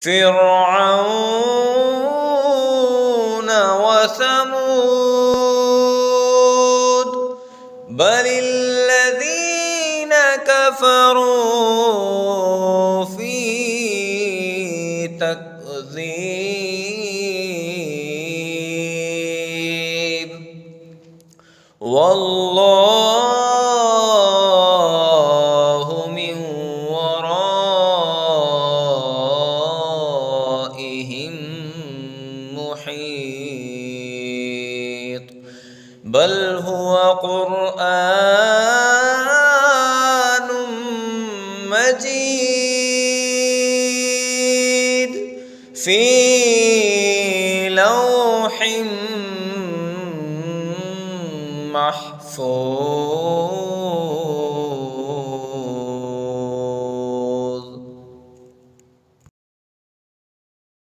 فرعون وثمود بل الذين كفروا في تكذيب والله من ورائهم محيط بل هو قرآن مجيد في لوح محفوظ.